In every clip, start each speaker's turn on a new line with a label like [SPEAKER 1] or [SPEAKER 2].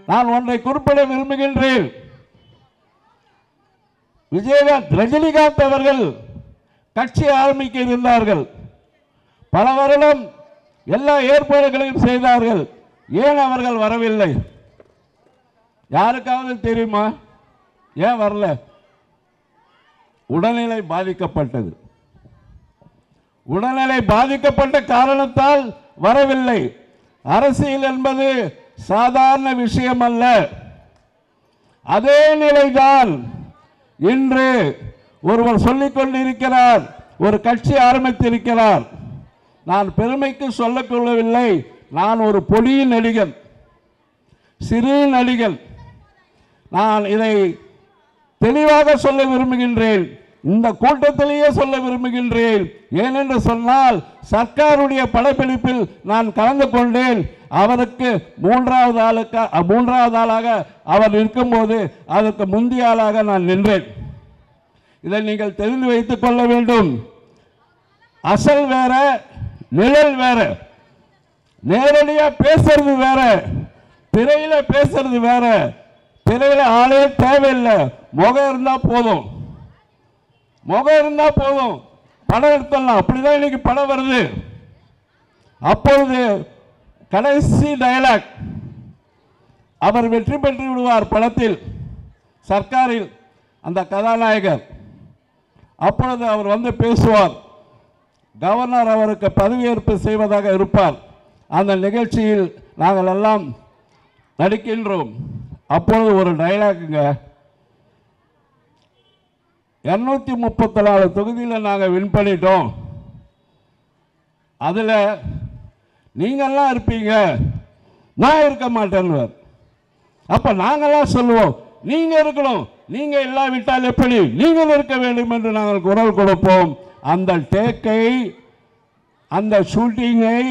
[SPEAKER 1] நான் ஒன்றை குறிப்பிட விரும்புகின்றேன். விஜயகாந்த், ரஜினிகாந்த் அவர்கள் கட்சி ஆரம்பிக்க இருந்தார்கள். பல வருடம் எல்லா ஏற்பாடுகளையும் செய்தார்கள். ஏன் அவர்கள் வரவில்லை? யாருக்காவது தெரியுமா? ஏன் வரல? உடல்நிலை பாதிக்கப்பட்டது. உடல்நிலை பாதிக்கப்பட்ட காரணத்தால் வரவில்லை. அரசியல் என்பது சாதாரண விஷயம் அல்ல. அதே நிலைதான் இன்று ஒருவர் சொல்லிக் கொண்டிருக்கிறார், ஒரு கட்சி ஆரம்பித்திருக்கிறார். நான் பெருமைக்கு சொல்லிக் கொள்ளவில்லை. நான் ஒரு பொடிய நடிகன், சிறு நடிகன். நான் இதை தெளிவாக சொல்ல விரும்புகின்றேன். இந்த கூட்டத்திலேயே சொல்ல விரும்புகின்றேன். ஏனென்று சொன்னால், சர்க்காருடைய படப்பிடிப்பில் நான் கலந்து கொண்டேன். அவருக்கு மூன்றாவது ஆளாக அவர் இருக்கும்போது அதற்கு முந்தைய ஆளாக நான் நின்றேன். இதை நீங்கள் தெரிந்து வைத்துக் கொள்ள வேண்டும். அசல் வேற, நிழல் வேற. நேரடியா பேசுறது வேற, திரையில பேசுறது வேற. திரையில ஆளே தேவையில்லை, முகம் இருந்தா போதும். முகம் இருந்தா போதும், படம் எடுத்துடலாம். அப்படிதான் இன்னைக்கு படம் வருது. அப்பொழுது கடைசி டயலாக் அவர் வெற்றி பெற்று விடுவார் படத்தில், சர்க்காரில் அந்த கதாநாயகர். அப்பொழுது அவர் வந்து பேசுவார். கவர்னர் அவருக்கு பதவியேற்பு செய்வதாக இருப்பார். அந்த நிகழ்ச்சியில் நாங்கள் எல்லாம் நடிக்கின்றோம். அப்பொழுது ஒரு டயலாக்குங்க, 234 தொகுதியில் நாங்கள் வின் பண்ணிட்டோம். அதில் நீங்கள்லாம் இருப்பீங்க, நான் இருக்க மாட்டேன்னு. அப்போ நாங்கள்லாம் சொல்லுவோம், நீங்கள் இருக்கணும், நீங்கள் இல்லாவிட்டால் எப்படி, நீங்கள் இருக்க வேண்டும் என்று நாங்கள் குரல் கொடுப்போம். அந்த டேக்கை, அந்த ஷூட்டிங்கை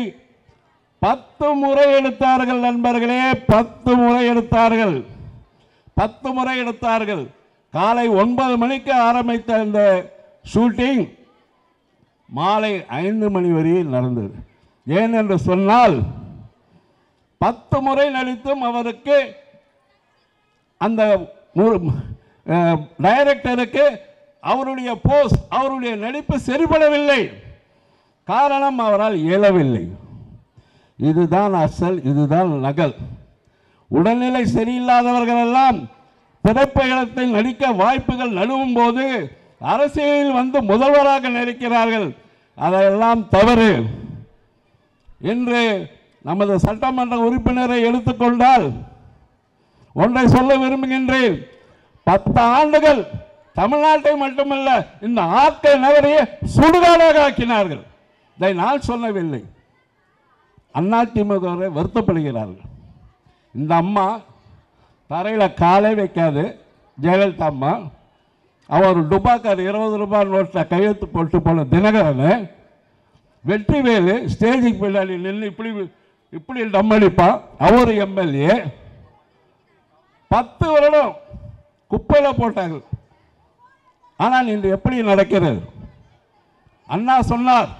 [SPEAKER 1] 10 முறை எடுத்தார்கள் நண்பர்களே. 10 முறை எடுத்தார்கள். 10 முறை எடுத்தார்கள். காலை 9 மணிக்கு ஆரம்பித்த இந்த ஷூட்டிங் மாலை 5 மணி வரையில் நடந்தது. ஏனென்று சொன்னால் 10 முறை நடித்தும் அவருக்கு, அந்த டைரக்டருக்கு அவருடைய போஸ், அவருடைய நடிப்பு சரிபடவில்லை. காரணம், அவரால் இயலவில்லை. இதுதான் அசல், இதுதான் நகல். உடல்நிலை சரியில்லாதவர்கள் எல்லாம் திரைப்படத்தில் நடிக்க வாய்ப்புகள் நழுவும் போது அரசியலில் வந்து முதல்வராக நடிக்கிறார்கள். அதெல்லாம் தவறு. இன்று நமது சட்டமன்ற உறுப்பினரை எடுத்துக்கொண்டால் ஒன்றை சொல்ல விரும்புகின்றேன். 10 ஆண்டுகள் தமிழ்நாட்டை மட்டுமல்ல, இந்த ஆட்கள் நகரையே சுடுகாடாக ஆக்கினார்கள். இதை நான் சொல்லவில்லை, அதிமுக வருத்தப்படுகிறார்கள். இந்த அம்மா தரையில் காலை வைக்காது, ஜெயலலிதா அம்மா. அவர் டுபாக்கர் 20 ரூபாய் நோட்டில் கையெழுத்து போட்டு போன தினகரன், வெற்றிவேலு ஸ்டேஜுக்கு பின்னாடி நின்று இப்படி டம்மடிப்பான். அவர் எம்எல்ஏ 10 வருடம் குப்பையில் போட்டாங்க. ஆனால் இன்று எப்படி நடக்கிறது? அண்ணா சொன்னார்,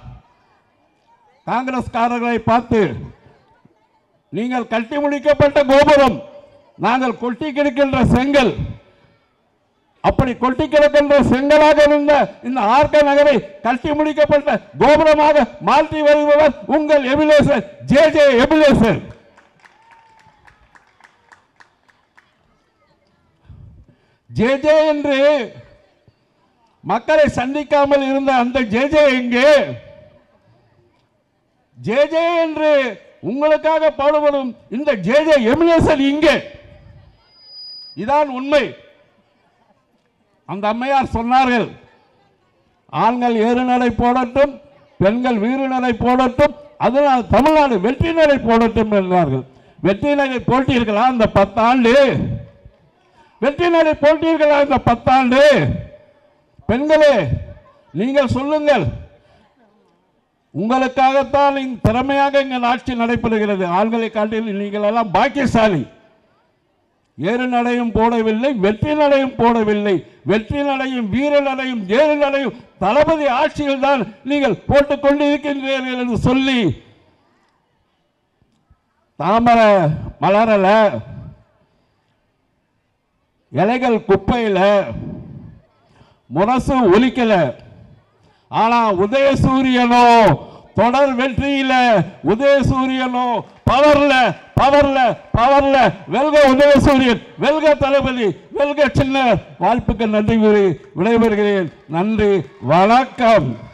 [SPEAKER 1] காங்கிரஸ்காரர்களை பார்த்து, நீங்கள் கட்டி முடிக்கப்பட்ட கோபுரம், நாங்கள் கொட்டி கிடக்கின்ற செங்கல். அப்படி கொட்டி கிடக்கின்ற செங்கலாக இருந்த இந்த ஆர்கே நகரை கட்டி முடிக்கப்பட்ட கோபுரமாக மாற்றி வருபவர் உங்கள் எபிலேசர், ஜே எபிலேசர். ஜே என்று மக்களை சந்திக்காமல் இருந்த அந்த ஜே எங்கே? ஜே என்று உங்களுக்காக பாடுபடும் இந்த ஜே எபிலேசர் இங்கே. இதான் உண்மை. அந்த அம்மையார் சொன்னார்கள், ஆண்கள் ஏறுநடை போடட்டும், பெண்கள் வீறுநடை போடட்டும், அதனால் தமிழ்நாடு வெற்றி நடை போடட்டும் என்றார்கள். வெற்றி நடை போட்டீர்களா இந்த 10 ஆண்டு? வெற்றி நடை போட்டீர்களா இந்த 10 ஆண்டு? பெண்களே, நீங்கள் சொல்லுங்கள். உங்களுக்காகத்தான் திறமையாக இங்கே ஆட்சி நடைபெறுகிறது. ஆண்களை காட்டில் நீங்கள் எல்லாம் பாக்கியசாலி. ஏறு நடையும் போடவில்லை, வெற்றி நடையும் போடவில்லை. வெற்றி நடையும் வீர நடையும் ஏறு நடையும் தளபதி ஆட்சியில் தான் நீங்கள் போட்டுக் கொண்டிருக்கின்றீர்கள் என்று சொல்லி தாமரை மலரல, இலைகள் குப்பையில், முரசு ஒலிக்கல. ஆனா உதயசூரியனோ தொடர் வெற்றியில, உதயசூரியனோ பவர்ல பவர்ல பவர்ல. வெல்க உதயசூரியன், வெல்க தளபதி, வெல்க சின்ன. வாய்ப்புக்கு நன்றி கூறி விடைபெறுகிறேன். நன்றி, வணக்கம்.